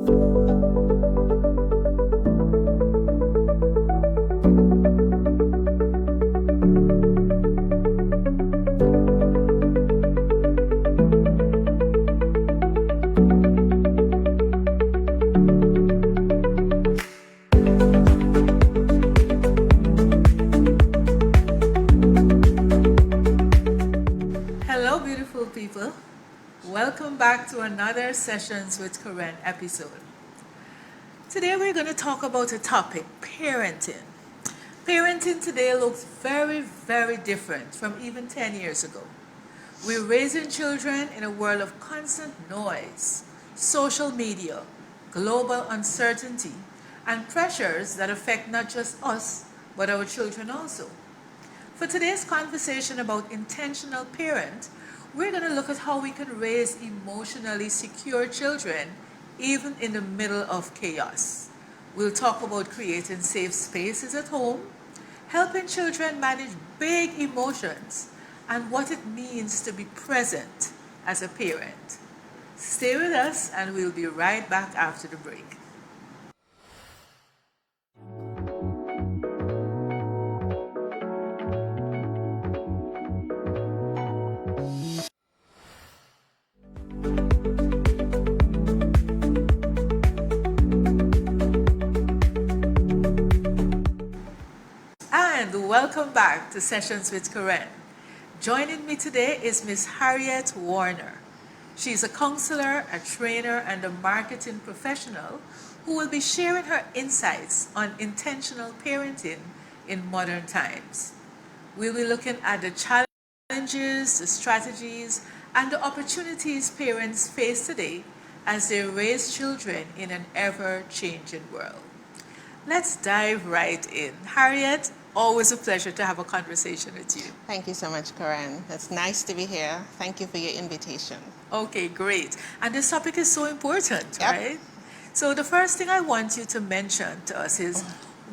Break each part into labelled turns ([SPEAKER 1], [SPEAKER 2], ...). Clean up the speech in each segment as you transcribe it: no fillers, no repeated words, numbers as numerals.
[SPEAKER 1] Hello, beautiful people. Welcome back to another Sessions with Koren episode. Today we're going to talk about a topic, parenting. Parenting today looks very, very different from even 10 years ago. We're raising children in a world of constant noise, social media, global uncertainty, and pressures that affect not just us, but our children also. For today's conversation about intentional parent, we're going to look at how we can raise emotionally secure children even in the middle of chaos. We'll talk about creating safe spaces at home, helping children manage big emotions, and what it means to be present as a parent. Stay with us and we'll be right back after the break. And welcome back to Sessions with Koren. Joining me today is Miss Harriet Warner. She's a counselor, a trainer, and a marketing professional who will be sharing her insights on intentional parenting in modern times. We'll be looking at the challenges, the strategies, and the opportunities parents face today as they raise children in an ever-changing world. Let's dive right in. Harriet, always a pleasure to have a conversation with you.
[SPEAKER 2] Thank you so much, Koren. It's nice to be here. Thank you for your invitation.
[SPEAKER 1] Okay, great. And this topic is so important,
[SPEAKER 2] Yep.
[SPEAKER 1] right? So the first thing I want you to mention to us is,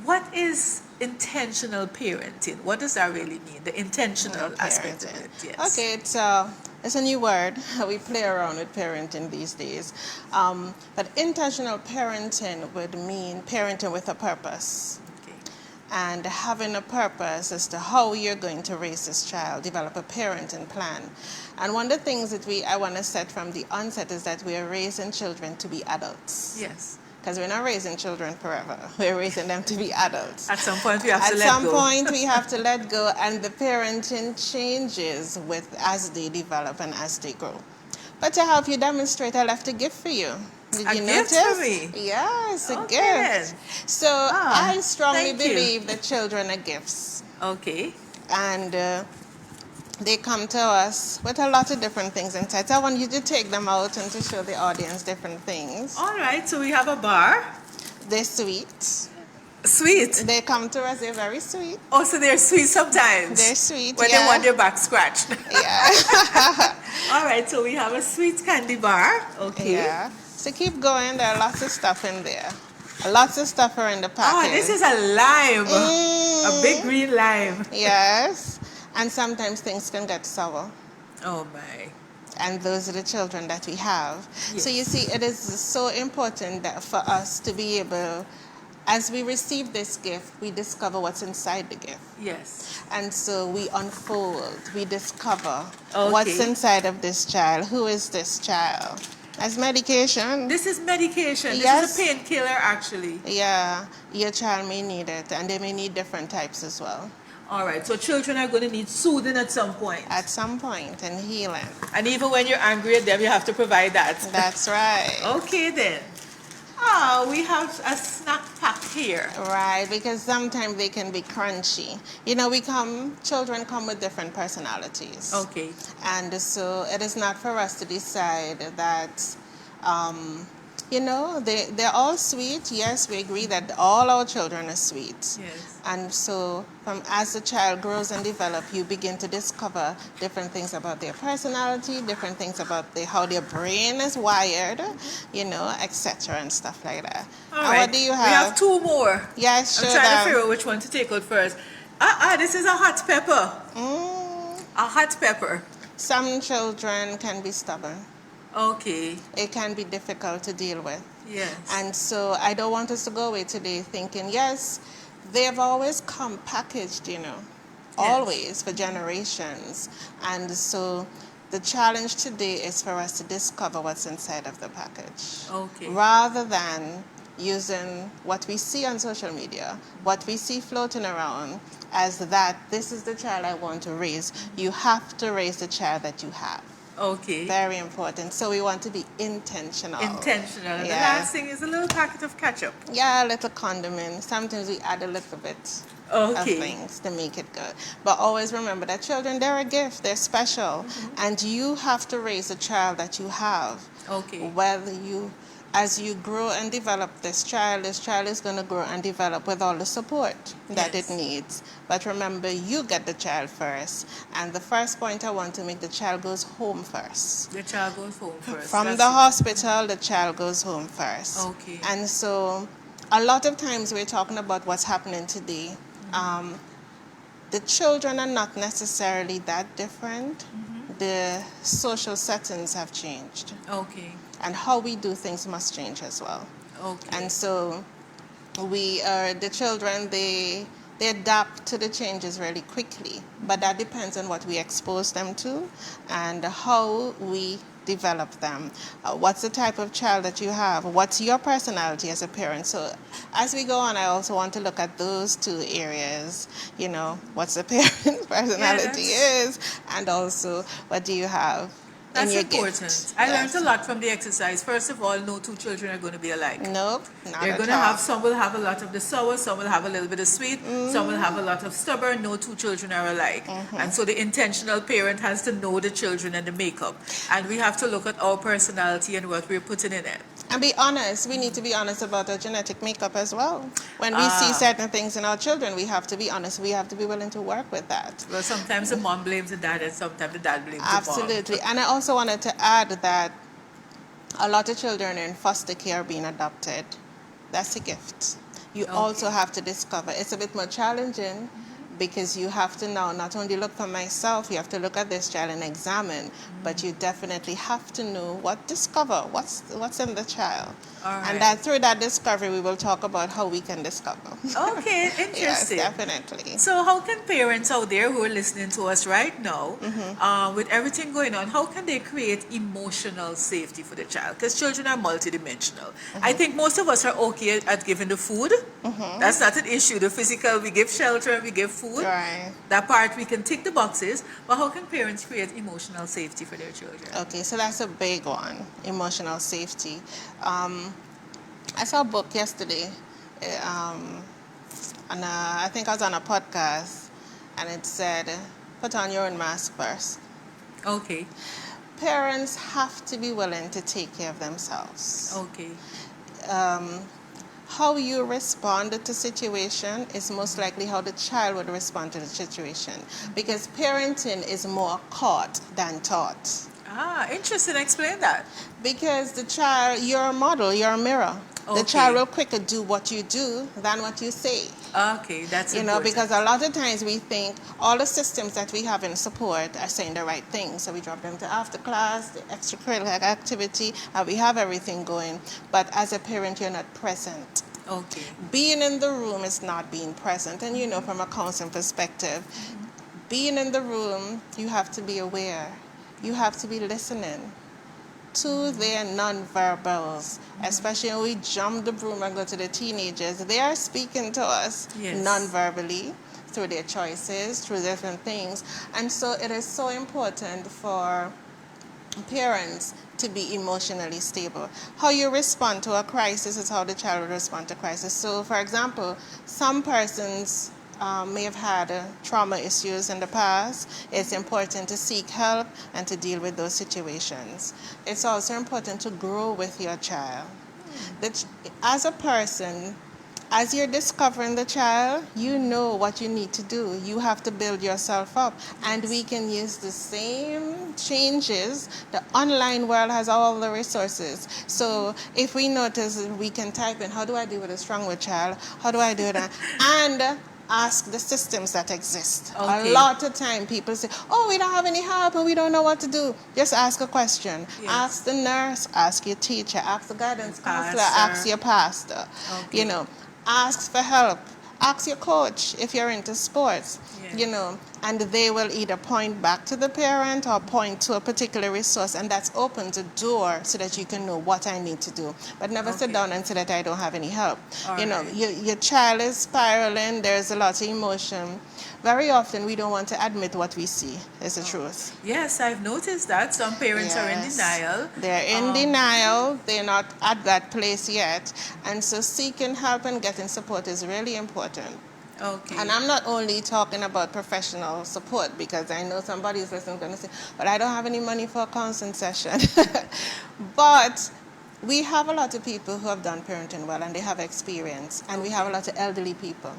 [SPEAKER 1] what is intentional parenting? What does that really mean? The intentional aspect of it, yes.
[SPEAKER 2] Okay, it's a new word. We play around with parenting these days. But intentional parenting would mean parenting with a purpose.
[SPEAKER 1] Okay.
[SPEAKER 2] And having a purpose as to how you're going to raise this child, develop a parenting plan. And one of the things that I want to set from the onset is that we are raising children to be adults.
[SPEAKER 1] Yes.
[SPEAKER 2] Because we're not raising children forever. We're raising them to be adults.
[SPEAKER 1] At some point, we have to let go.
[SPEAKER 2] At some point, we have to let go, and the parenting changes as they develop and as they grow. But to help you demonstrate, I left a gift for you. Did you
[SPEAKER 1] gift
[SPEAKER 2] notice?
[SPEAKER 1] for me?
[SPEAKER 2] Yes, a
[SPEAKER 1] Okay.
[SPEAKER 2] gift. So I strongly
[SPEAKER 1] thank you.
[SPEAKER 2] believe that children are gifts.
[SPEAKER 1] Okay.
[SPEAKER 2] And they come to us with a lot of different things inside. So I want you to take them out and to show the audience different things.
[SPEAKER 1] All right, so we have a bar.
[SPEAKER 2] They're sweet.
[SPEAKER 1] Sweet.
[SPEAKER 2] They come to us, they're very sweet.
[SPEAKER 1] Oh, so they're sweet sometimes.
[SPEAKER 2] They're sweet,
[SPEAKER 1] when
[SPEAKER 2] yeah.
[SPEAKER 1] they want their back scratched.
[SPEAKER 2] Yeah.
[SPEAKER 1] All right, so we have a sweet candy bar. Okay.
[SPEAKER 2] Yeah. So keep going. There are lots of stuff in there. Lots of stuff are in the package.
[SPEAKER 1] Oh, this is a lime. A big green lime.
[SPEAKER 2] Yes. And sometimes things can get sour.
[SPEAKER 1] Oh, my.
[SPEAKER 2] And those are the children that we have.
[SPEAKER 1] Yes.
[SPEAKER 2] So you see, it is so important that for us to be able, as we receive this gift, we discover what's inside the gift.
[SPEAKER 1] Yes.
[SPEAKER 2] And so we unfold, we discover
[SPEAKER 1] Okay.
[SPEAKER 2] what's inside of this child. Who is this child? As medication.
[SPEAKER 1] This is medication.
[SPEAKER 2] Yes.
[SPEAKER 1] This is a painkiller, actually.
[SPEAKER 2] Yeah, your child may need it, and they may need different types as well.
[SPEAKER 1] All right, so children are going to need soothing at some point.
[SPEAKER 2] At some point, and healing.
[SPEAKER 1] And even when you're angry at them, you have to provide that.
[SPEAKER 2] That's right.
[SPEAKER 1] Okay, then. Oh, we have a snack pack here.
[SPEAKER 2] Right, because sometimes they can be crunchy. You know, children come with different personalities.
[SPEAKER 1] Okay.
[SPEAKER 2] And so it is not for us to decide that, they're all sweet. Yes, we agree that all our children are sweet.
[SPEAKER 1] Yes.
[SPEAKER 2] And so as the child grows and develops, you begin to discover different things about their personality, different things about how their brain is wired, etc. and stuff like that.
[SPEAKER 1] All right.
[SPEAKER 2] What do you have?
[SPEAKER 1] We have two more.
[SPEAKER 2] Yes, sure.
[SPEAKER 1] I'm trying to figure out which one to take out first. This is a hot pepper. A hot pepper.
[SPEAKER 2] Some children can be stubborn.
[SPEAKER 1] Okay.
[SPEAKER 2] It can be difficult to deal with.
[SPEAKER 1] Yes.
[SPEAKER 2] And so I don't want us to go away today thinking, yes, they've always come packaged, always for generations. And so the challenge today is for us to discover what's inside of the package.
[SPEAKER 1] Okay.
[SPEAKER 2] Rather than using what we see on social media, what we see floating around as that this is the child I want to raise. You have to raise the child that you have.
[SPEAKER 1] Okay.
[SPEAKER 2] Very important. So we want to be intentional.
[SPEAKER 1] Intentional. The
[SPEAKER 2] Yeah.
[SPEAKER 1] last thing is a little packet of ketchup.
[SPEAKER 2] Yeah, a little condiment. Sometimes we add a little bit of
[SPEAKER 1] Okay.
[SPEAKER 2] things to make it good. But always remember that children, they're a gift. They're special. And you have to raise a child that you have.
[SPEAKER 1] Okay.
[SPEAKER 2] Whether as you grow and develop this child is going to grow and develop with all the support that
[SPEAKER 1] Yes.
[SPEAKER 2] it needs. But remember, you get the child first. And the first point I want to make, the child goes home first.
[SPEAKER 1] The child goes home first.
[SPEAKER 2] From
[SPEAKER 1] That's
[SPEAKER 2] the
[SPEAKER 1] it.
[SPEAKER 2] hospital, the child goes home first.
[SPEAKER 1] Okay.
[SPEAKER 2] And so a lot of times we're talking about what's happening today. The children are not necessarily that different. The social settings have changed.
[SPEAKER 1] Okay.
[SPEAKER 2] And how we do things must change as well.
[SPEAKER 1] Okay.
[SPEAKER 2] And so the children, they adapt to the changes really quickly. But that depends on what we expose them to and how we develop them. What's the type of child that you have? What's your personality as a parent? So as we go on, I also want to look at those two areas. What's the parent's personality is, and also what do you have
[SPEAKER 1] That's
[SPEAKER 2] in your
[SPEAKER 1] important.
[SPEAKER 2] gift.
[SPEAKER 1] I
[SPEAKER 2] Yes.
[SPEAKER 1] learned a lot from the exercise. First of all, no two children are going to be alike.
[SPEAKER 2] Nope, not
[SPEAKER 1] They're
[SPEAKER 2] at
[SPEAKER 1] going to
[SPEAKER 2] all.
[SPEAKER 1] have, some will have a lot of the sour, some will have a little bit of sweet, some will have a lot of stubborn. No two children are alike. And so the intentional parent has to know the children and the makeup. And we have to look at our personality and what we're putting in it.
[SPEAKER 2] And be honest. We need to be honest about our genetic makeup as well. When we see certain things in our children, we have to be honest. We have to be willing to work with that.
[SPEAKER 1] Well, sometimes the mom blames the dad and sometimes the dad blames the mom.
[SPEAKER 2] Absolutely. And I also wanted to add that a lot of children are in foster care being adopted. That's a gift. You also have to discover. It's a bit more challenging because you have to now not only look for myself, you have to look at this child and examine, but you definitely have to know discover what's in the child.
[SPEAKER 1] All right.
[SPEAKER 2] And that through that discovery, we will talk about how we can discover.
[SPEAKER 1] Okay,
[SPEAKER 2] Yes,
[SPEAKER 1] interesting.
[SPEAKER 2] definitely.
[SPEAKER 1] So how can parents out there who are listening to us right now, with everything going on, how can they create emotional safety for the child? Because children are multidimensional. I think most of us are okay at giving the food. That's not an issue. The physical, we give shelter, we give food.
[SPEAKER 2] Right.
[SPEAKER 1] That part we can tick the boxes. But how can parents create emotional safety for their children?
[SPEAKER 2] Okay, so that's a big one, emotional safety. I saw a book yesterday, and I think I was on a podcast, and it said, put on your own mask first.
[SPEAKER 1] Okay.
[SPEAKER 2] Parents have to be willing to take care of themselves.
[SPEAKER 1] Okay.
[SPEAKER 2] How you respond to situation is most likely how the child would respond to the situation, because parenting is more caught than taught.
[SPEAKER 1] Interesting. Explain that.
[SPEAKER 2] Because the child, you're a model, you're a mirror. The
[SPEAKER 1] Okay.
[SPEAKER 2] child will quicker do what you do than what you say.
[SPEAKER 1] Okay, that's important.
[SPEAKER 2] Because a lot of times we think all the systems that we have in support are saying the right thing. So we drop them to after class, the extracurricular activity, and we have everything going. But as a parent, you're not present.
[SPEAKER 1] Okay.
[SPEAKER 2] Being in the room is not being present. And from a counseling perspective, being in the room, you have to be aware. You have to be listening to their nonverbals, especially when we jump the broom and go to the teenagers. They are speaking to us nonverbally through their choices, through different things. And so it is so important for parents to be emotionally stable. How you respond to a crisis is how the child will respond to crisis. So, for example, some persons may have had trauma issues in the past. It's important to seek help and to deal with those situations. It's also important to grow with your child. As a person, as you're discovering the child, you know what you need to do. You have to build yourself up. And we can use the same changes. The online world has all the resources. So if we notice, we can type in, how do I deal with a strong-willed child? How do I do that? And ask the systems that exist.
[SPEAKER 1] Okay.
[SPEAKER 2] A lot of time people say, oh, we don't have any help and we don't know what to do. Just ask a question.
[SPEAKER 1] Yes.
[SPEAKER 2] Ask the nurse, ask your teacher, ask the guidance counselor,
[SPEAKER 1] Pastor.
[SPEAKER 2] ask your pastor.
[SPEAKER 1] Okay.
[SPEAKER 2] You know, ask for help. Ask your coach if you're into sports,
[SPEAKER 1] Yes.
[SPEAKER 2] you know, and they will either point back to the parent or point to a particular resource, and that's opens a door so that you can know what I need to do. But never sit
[SPEAKER 1] Okay.
[SPEAKER 2] down and say that I don't have any help.
[SPEAKER 1] All
[SPEAKER 2] you know,
[SPEAKER 1] right.
[SPEAKER 2] your child is spiraling, there's a lot of emotion. Very often we don't want to admit what we see is the truth.
[SPEAKER 1] Yes, I've noticed that some parents are in
[SPEAKER 2] Yes.
[SPEAKER 1] denial.
[SPEAKER 2] They're in denial. They're not at that place yet. And so seeking help and getting support is really important.
[SPEAKER 1] Okay.
[SPEAKER 2] And I'm not only talking about professional support, because I know somebody's listening going to say, but I don't have any money for a counseling session. But we have a lot of people who have done parenting well and they have experience. And we have a lot of elderly people.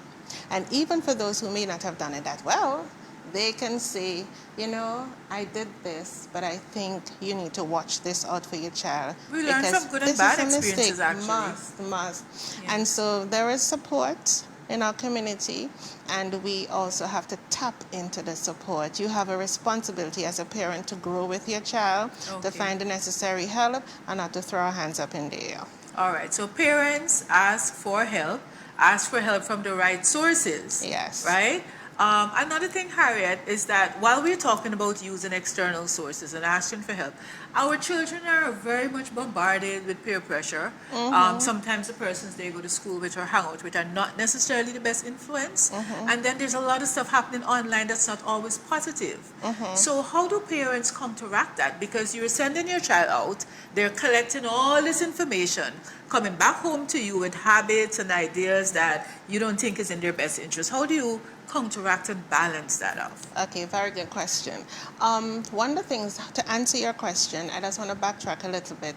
[SPEAKER 2] And even for those who may not have done it that well, they can say, you know, I did this, but I think you need to watch this out for your child.
[SPEAKER 1] We learn
[SPEAKER 2] because
[SPEAKER 1] from good and
[SPEAKER 2] this
[SPEAKER 1] bad
[SPEAKER 2] is a
[SPEAKER 1] experiences,
[SPEAKER 2] mistake.
[SPEAKER 1] actually.
[SPEAKER 2] Must.
[SPEAKER 1] Yeah.
[SPEAKER 2] And so there is support in our community, and we also have to tap into the support. You have a responsibility as a parent to grow with your child, to
[SPEAKER 1] Okay.
[SPEAKER 2] find the necessary help, and not to throw our hands up in the air.
[SPEAKER 1] All right. So parents ask for help. Ask for help from the right sources.
[SPEAKER 2] Yes.
[SPEAKER 1] Right? Another thing, Harriet, is that while we're talking about using external sources and asking for help, our children are very much bombarded with peer pressure. Sometimes the persons they go to school with or hang out with are not necessarily the best influence. And then there's a lot of stuff happening online that's not always positive. So how do parents counteract that? Because you're sending your child out, they're collecting all this information, coming back home to you with habits and ideas that you don't think is in their best interest. How do you counteract and balance that off?
[SPEAKER 2] Okay, very good question. One of the things, to answer your question, I just want to backtrack a little bit,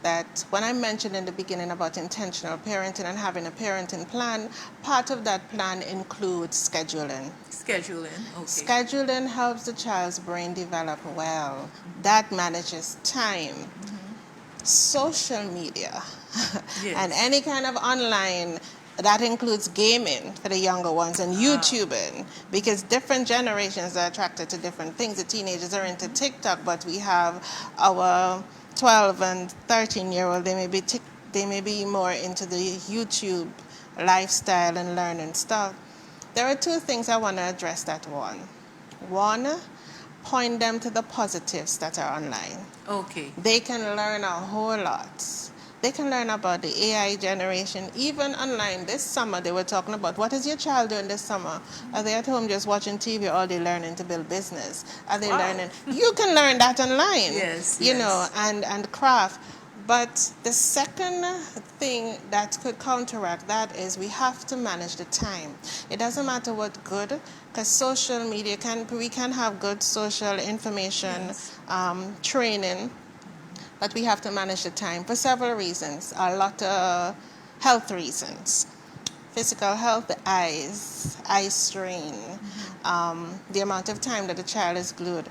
[SPEAKER 2] that when I mentioned in the beginning about intentional parenting and having a parenting plan, part of that plan includes scheduling.
[SPEAKER 1] Scheduling. Okay.
[SPEAKER 2] Scheduling helps the child's brain develop well. That manages time. Social media
[SPEAKER 1] Yes.
[SPEAKER 2] and any kind of online, that includes gaming for the younger ones and YouTubing, because different generations are attracted to different things. The teenagers are into TikTok, but we have our 12 and 13-year-old, they may be more into the YouTube lifestyle and learning stuff. There are two things I want to address that one. One, point them to the positives that are online.
[SPEAKER 1] Okay.
[SPEAKER 2] They can learn a whole lot. They can learn about the AI generation. Even online this summer, they were talking about, what is your child doing this summer? Are they at home just watching TV, or are they learning to build business? Are they learning? You can learn that online.
[SPEAKER 1] Yes,
[SPEAKER 2] You
[SPEAKER 1] yes.
[SPEAKER 2] know, and craft. But the second thing that could counteract that is we have to manage the time. It doesn't matter what good, because social media we can have good social information, training, but we have to manage the time for several reasons. A lot of health reasons. Physical health, the eyes, eye strain, the amount of time that the child is glued.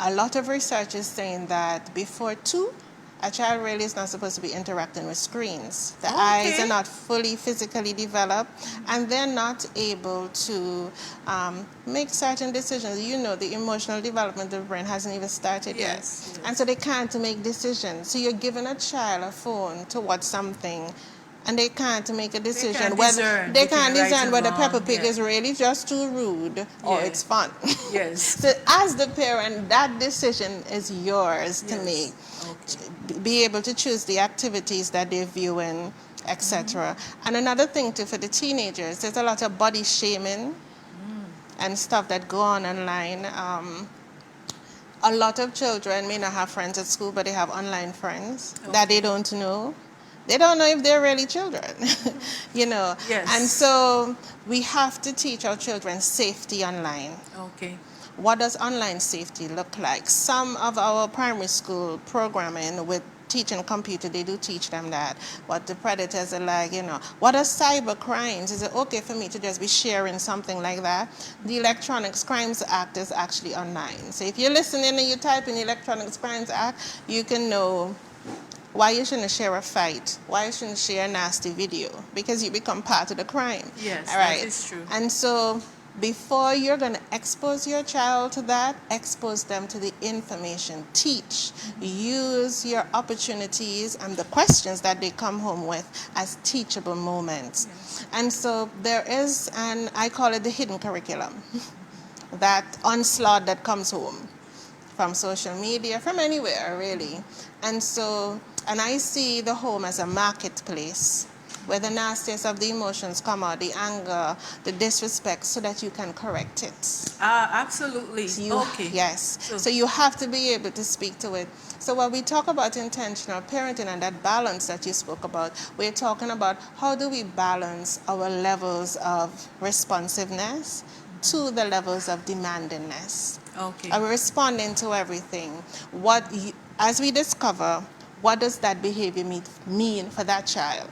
[SPEAKER 2] A lot of research is saying that before 2, a child really is not supposed to be interacting with screens. The eyes are not fully physically developed, and they're not able to make certain decisions. You know, the emotional development of the brain hasn't even started yet. And so they can't make decisions. So you're giving a child a phone to watch something, and they can't make a decision. They can't discern whether Peppa Pig is really just too rude or it's fun.
[SPEAKER 1] Yes.
[SPEAKER 2] So as the parent, that decision is yours to make. Be able to choose the activities that they're viewing, etc. And another thing too, for the teenagers, there's a lot of body shaming and stuff that go on online. A lot of children may not have friends at school, but they have online friends that they don't know. They don't know if they're really children, you know.
[SPEAKER 1] Yes.
[SPEAKER 2] And so we have to teach our children safety online.
[SPEAKER 1] Okay.
[SPEAKER 2] What does online safety look like? Some of our primary school programming with teaching computer, they do teach them that. What the predators are like, you know. What are cyber crimes? Is it okay for me to just be sharing something like that? The Electronics Crimes Act is actually online. So if you're listening and you type in Electronics Crimes Act, you can know why you shouldn't share a fight, why you shouldn't share a nasty video, because you become part of the crime.
[SPEAKER 1] Yes,
[SPEAKER 2] All
[SPEAKER 1] that
[SPEAKER 2] right.
[SPEAKER 1] is true.
[SPEAKER 2] And so before you're going to expose your child to that, expose them to the information. Teach. Use your opportunities and the questions that they come home with as teachable moments.
[SPEAKER 1] Yes.
[SPEAKER 2] And so there is, and I call it the hidden curriculum, that onslaught that comes home from social media, from anywhere really. And so, and I see the home as a marketplace where the nastiest of the emotions come out, the anger, the disrespect, so that you can correct it.
[SPEAKER 1] Absolutely. Okay.
[SPEAKER 2] Yes. So you have to be able to speak to it. So when we talk about intentional parenting and that balance that you spoke about, we're talking about how do we balance our levels of responsiveness to the levels of demandingness.
[SPEAKER 1] Okay.
[SPEAKER 2] Are we responding to everything? As we discover, what does that behavior mean for that child?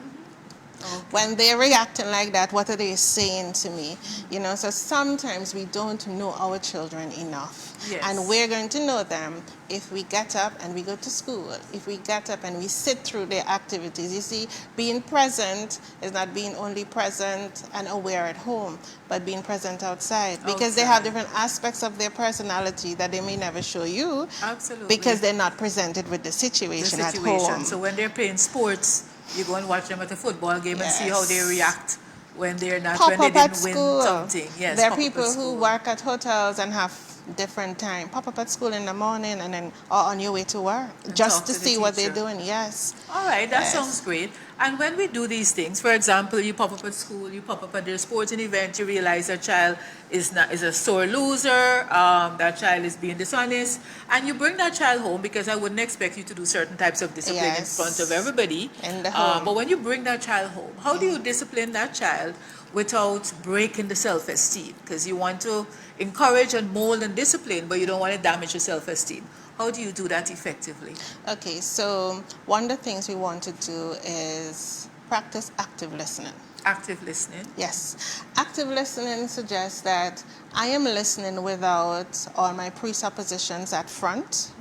[SPEAKER 1] Okay.
[SPEAKER 2] When they're reacting like that, what are they saying to me? You know, so sometimes we don't know our children enough.
[SPEAKER 1] Yes.
[SPEAKER 2] And we're going to know them if we get up and we go to school, if we get up and we sit through their activities. You see, being present is not being only present and aware at home, but being present outside. Because they have different aspects of their personality that they may never show you.
[SPEAKER 1] Absolutely.
[SPEAKER 2] Because they're not presented with the situation at home.
[SPEAKER 1] So when they're playing sports, you go and watch them at a football game and see how they react when they're not, when they didn't win something. Yes,
[SPEAKER 2] there are people who work at hotels and have different time. Pop up at school in the morning and then on your way to work just to see what they're doing. Yes.
[SPEAKER 1] All right, that sounds great. And when we do these things, for example, you pop up at school, you pop up at their sporting event, you realize that child is a sore loser, that child is being dishonest, and you bring that child home, because I wouldn't expect you to do certain types of discipline in front of everybody.
[SPEAKER 2] In the home.
[SPEAKER 1] But when you bring that child home, how do you discipline that child without breaking the self-esteem? Because you want to encourage and mold and discipline, but you don't want to damage your self-esteem. How do you do that effectively?
[SPEAKER 2] Okay, so one of the things we want to do is practice active listening.
[SPEAKER 1] Active listening?
[SPEAKER 2] Yes. Active listening suggests that I am listening without all my presuppositions at front.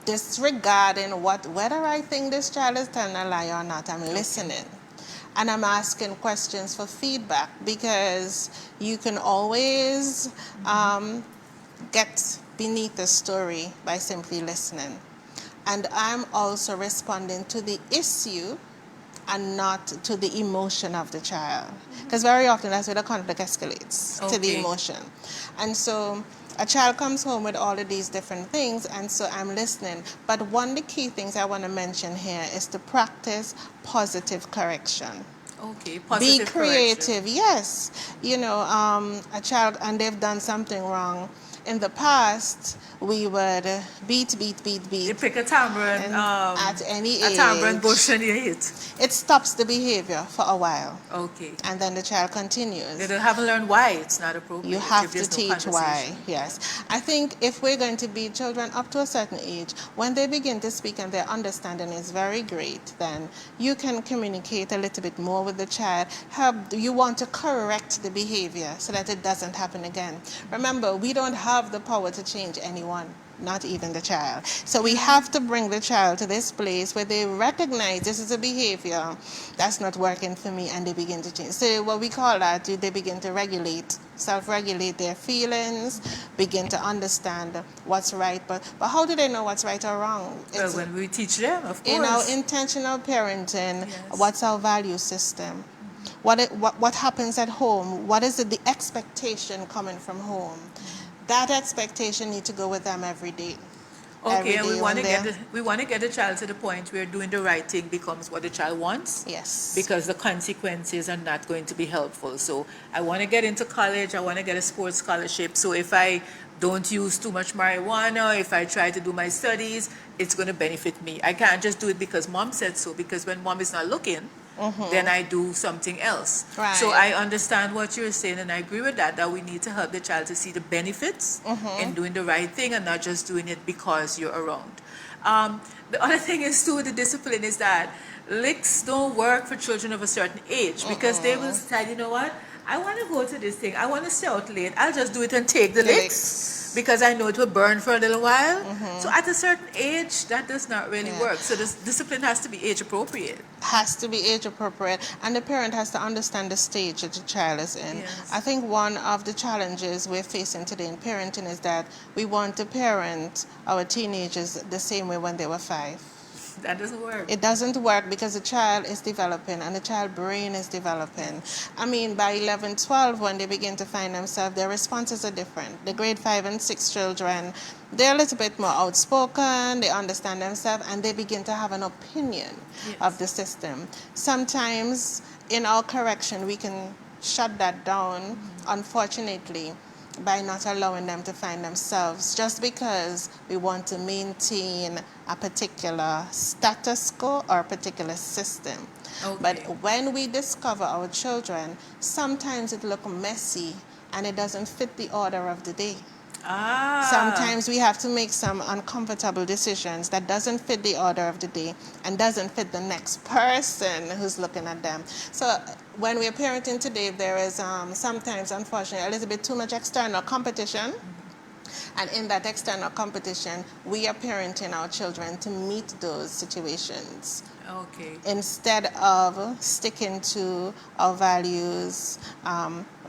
[SPEAKER 2] Disregarding whether I think this child is telling a lie or not. I'm listening. And I'm asking questions for feedback, because you can always get beneath the story by simply listening. And I'm also responding to the issue and not to the emotion of the child. Because very often that's where the conflict escalates, to the emotion. And so a child comes home with all of these different things, and so I'm listening. But one of the key things I want to mention here is to practice positive correction.
[SPEAKER 1] Okay, positive
[SPEAKER 2] Be creative,
[SPEAKER 1] correction.
[SPEAKER 2] Yes. You know, a child, and they've done something wrong. In the past, we would beat.
[SPEAKER 1] You pick a tamarind
[SPEAKER 2] at any age.
[SPEAKER 1] A tamarind bush and you hit.
[SPEAKER 2] It stops the behavior for a while.
[SPEAKER 1] Okay.
[SPEAKER 2] And then the child continues.
[SPEAKER 1] They haven't learned why it's not appropriate.
[SPEAKER 2] You have to teach why, yes. I think if we're going to beat children up to a certain age, when they begin to speak and their understanding is very great, then you can communicate a little bit more with the child. You want to correct the behavior so that it doesn't happen again. Remember, we don't have the power to change anyone, not even the child. So we have to bring the child to this place where they recognize this is a behavior that's not working for me, and they begin to change. So what we call that, they begin to regulate, self-regulate their feelings, begin to understand what's right. But how do they know what's right or wrong?
[SPEAKER 1] Well, when we teach them, of course.
[SPEAKER 2] In our intentional parenting,
[SPEAKER 1] yes.
[SPEAKER 2] What's our value system? What happens at home? What is the expectation coming from home? That expectation needs to go with them every day.
[SPEAKER 1] Okay, and we want to get the child to the point where doing the right thing becomes what the child wants.
[SPEAKER 2] Yes.
[SPEAKER 1] Because the consequences are not going to be helpful. So I want to get into college. I want to get a sports scholarship. So if I don't use too much marijuana, if I try to do my studies, it's going to benefit me. I can't just do it because mom said so. Because when mom is not looking, then I do something else.
[SPEAKER 2] Right.
[SPEAKER 1] So I understand what you're saying, and I agree with that we need to help the child to see the benefits in doing the right thing and not just doing it because you're around. The other thing is too, the discipline is that licks don't work for children of a certain age, because they will decide, you know what, I want to go to this thing. I want to stay out late. I'll just do it and take the
[SPEAKER 2] The
[SPEAKER 1] licks because I know it will burn for a little while. So
[SPEAKER 2] Mm-hmm.
[SPEAKER 1] at a certain age, that does not really
[SPEAKER 2] Yeah.
[SPEAKER 1] work. So this discipline has to be age appropriate.
[SPEAKER 2] Has to be age appropriate, and the parent has to understand the stage that the child is in.
[SPEAKER 1] Yes.
[SPEAKER 2] I think one of the challenges we're facing today in parenting is that we want to parent our teenagers the same way when they were 5.
[SPEAKER 1] That doesn't work.
[SPEAKER 2] It doesn't work because the child is developing and the child brain is developing. I mean, by 11, 12, when they begin to find themselves, their responses are different. The grade 5 and 6 children, they're a little bit more outspoken, they understand themselves, and they begin to have an opinion of the system. Sometimes in our correction, we can shut that down, unfortunately, by not allowing them to find themselves just because we want to maintain a particular status quo or a particular system.
[SPEAKER 1] Okay.
[SPEAKER 2] But when we discover our children, sometimes it looks messy and it doesn't fit the order of the day. Sometimes we have to make some uncomfortable decisions that doesn't fit the order of the day and doesn't fit the next person who's looking at them. So when we're parenting today, there is sometimes, unfortunately, a little bit too much external competition. And in that external competition, we are parenting our children to meet those situations.
[SPEAKER 1] Okay.
[SPEAKER 2] Instead of sticking to our values,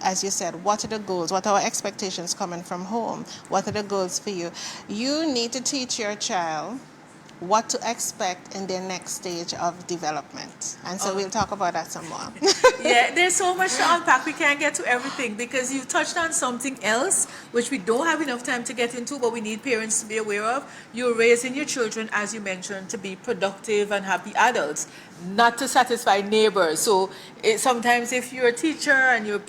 [SPEAKER 2] as you said, what are the goals? What are our expectations coming from home? What are the goals for you? You need to teach your child what to expect in their next stage of development. And so we'll talk about that some more.
[SPEAKER 1] Yeah, there's so much to unpack. We can't get to everything because you touched on something else which we don't have enough time to get into, but we need parents to be aware of. You're raising your children, as you mentioned, to be productive and happy adults, not to satisfy neighbors. So sometimes if you're a teacher and you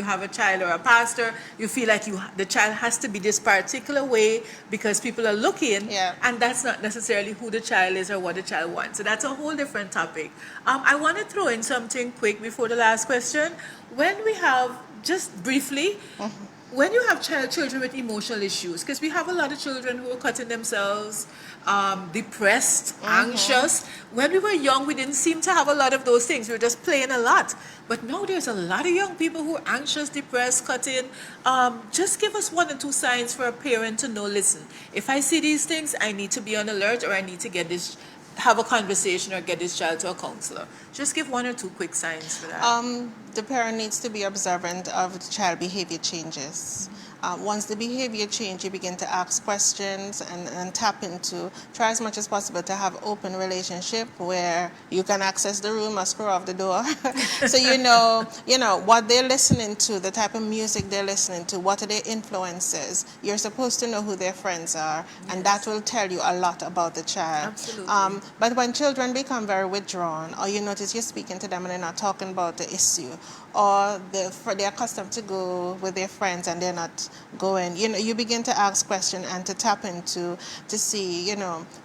[SPEAKER 1] have a child or a pastor, you feel like the child has to be this particular way because people are looking,
[SPEAKER 2] Yeah.
[SPEAKER 1] and that's not necessarily who the child is or what the child wants. So that's a whole different topic. I want to throw in something quick before the last question. When we have, just briefly, when you have children with emotional issues, because we have a lot of children who are cutting themselves, depressed, anxious. When we were young, we didn't seem to have a lot of those things. We were just playing a lot. But now there's a lot of young people who are anxious, depressed, cutting. Just give us 1 or 2 signs for a parent to know, listen, if I see these things, I need to be on alert, or I need to have a conversation or get this child to a counselor. Just give 1 or 2 quick signs for that.
[SPEAKER 2] The parent needs to be observant of the child behavior changes. Once the behavior change, you begin to ask questions and tap into, try as much as possible to have open relationship where you can access the room or screw off the door. So you know what they're listening to, the type of music they're listening to, what are their influences. You're supposed to know who their friends are, and that will tell you a lot about the child.
[SPEAKER 1] Absolutely.
[SPEAKER 2] But when children become very withdrawn, or you notice you're speaking to them and they're not talking about the issue, or they're accustomed to go with their friends and they're not going, you begin to ask questions and to tap into to see,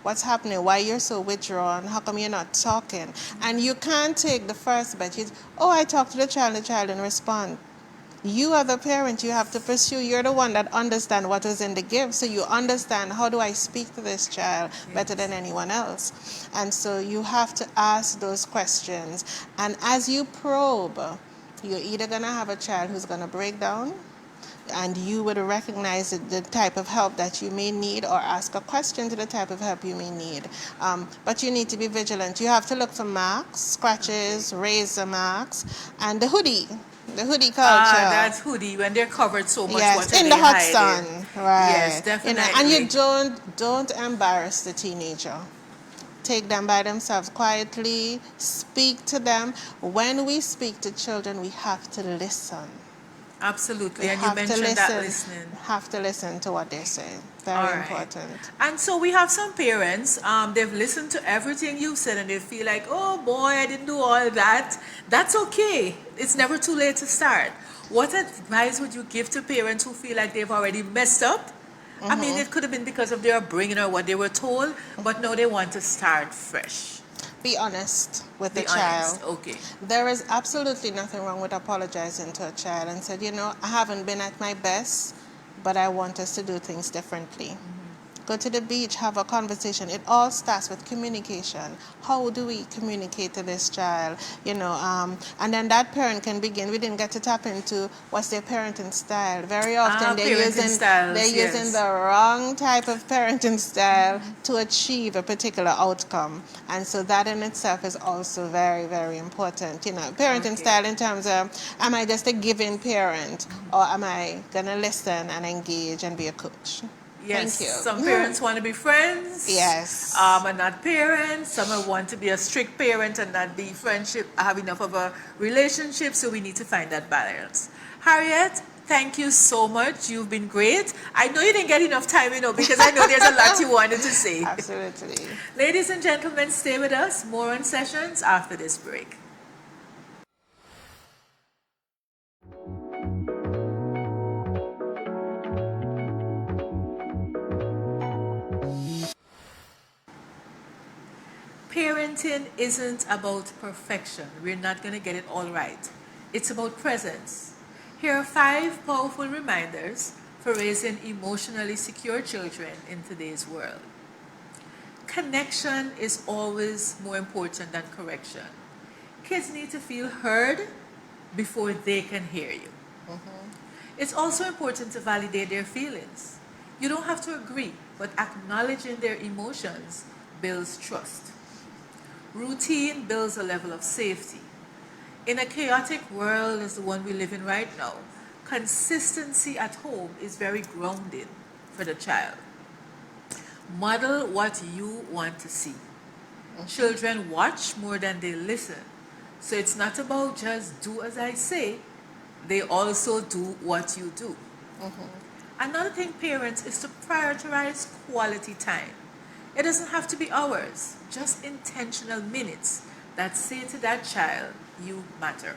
[SPEAKER 2] what's happening, why you're so withdrawn, how come you're not talking. And you can't take the first bet. I talked to the child didn't respond. You are the parent, you have to pursue. You're the one that understands what was in the gift, so you understand, how do I speak to this child better than anyone else? And so you have to ask those questions. And as you probe, you're either going to have a child who's going to break down, and you would recognize the type of help that you may need, or ask a question to the type of help you may need. But you need to be vigilant. You have to look for marks, scratches, razor marks, and the hoodie culture.
[SPEAKER 1] That's hoodie, when they're covered so much.
[SPEAKER 2] Yes,
[SPEAKER 1] what are
[SPEAKER 2] in
[SPEAKER 1] they
[SPEAKER 2] the hot
[SPEAKER 1] hiding?
[SPEAKER 2] sun. Right.
[SPEAKER 1] Yes, definitely.
[SPEAKER 2] And you don't embarrass the teenager. Take them by themselves quietly, speak to them. When we speak to children, we have to listen.
[SPEAKER 1] Absolutely,
[SPEAKER 2] We
[SPEAKER 1] and you
[SPEAKER 2] have to
[SPEAKER 1] mentioned that
[SPEAKER 2] listen.
[SPEAKER 1] listening.
[SPEAKER 2] Have to listen to what they're saying. Very
[SPEAKER 1] All right.
[SPEAKER 2] important.
[SPEAKER 1] And so we have some parents, they've listened to everything you said and they feel like, oh boy, I didn't do all that. That's okay. It's never too late to start. What advice would you give to parents who feel like they've already messed up? I mean, it could have been because of their upbringing or what they were told, but now they want to start fresh.
[SPEAKER 2] Be honest with the
[SPEAKER 1] Be
[SPEAKER 2] child.
[SPEAKER 1] honest. Okay.
[SPEAKER 2] There is absolutely nothing wrong with apologizing to a child and said, I haven't been at my best, but I want us to do things differently. go to the beach, have a conversation. It all starts with communication. How do we communicate to this child? And then that parent can begin. We didn't get to tap into what's their parenting style. Very often they're using the wrong type of parenting style to achieve a particular outcome. And so that in itself is also very, very important. Parenting style in terms of, am I just a giving parent, or am I going to listen and engage and be a coach?
[SPEAKER 1] Yes,
[SPEAKER 2] Thank you.
[SPEAKER 1] some parents want to be friends.
[SPEAKER 2] Yes.
[SPEAKER 1] And not parents. Some want to be a strict parent and not be friendship, have enough of a relationship. So we need to find that balance. Harriet, thank you so much. You've been great. I know you didn't get enough time, because I know there's a lot you wanted to say.
[SPEAKER 2] Absolutely.
[SPEAKER 1] Ladies and gentlemen, stay with us. More on Sessions after this break. Parenting isn't about perfection. We're not going to get it all right. It's about presence. Here are 5 powerful reminders for raising emotionally secure children in today's world. Connection is always more important than correction. Kids need to feel heard before they can hear you. It's also important to validate their feelings. You don't have to agree, but acknowledging their emotions builds trust. Routine builds a level of safety. In a chaotic world as the one we live in right now, consistency at home is very grounding for the child. Model what you want to see. Children watch more than they listen. So it's not about just do as I say, they also do what you do. Another thing, parents, is to prioritize quality time. It doesn't have to be hours, just intentional minutes that say to that child, you matter.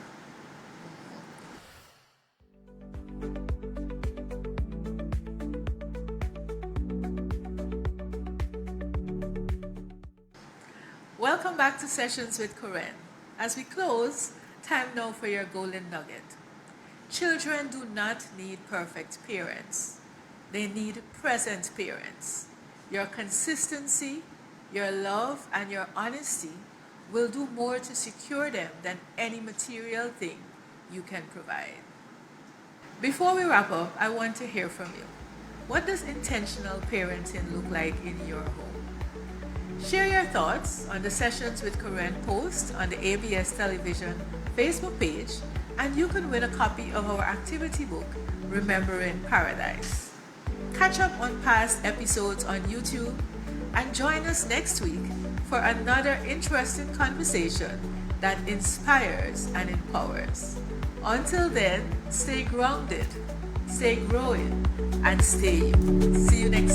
[SPEAKER 1] Welcome back to Sessions with Koren. As we close, time now for your golden nugget. Children do not need perfect parents. They need present parents. Your consistency, your love, and your honesty will do more to secure them than any material thing you can provide. Before we wrap up, I want to hear from you. What does intentional parenting look like in your home? Share your thoughts on the Sessions with Koren post on the ABS Television Facebook page, and you can win a copy of our activity book, Remembering Paradise. Catch up on past episodes on YouTube and join us next week for another interesting conversation that inspires and empowers. Until then, stay grounded, stay growing, and stay you. See you next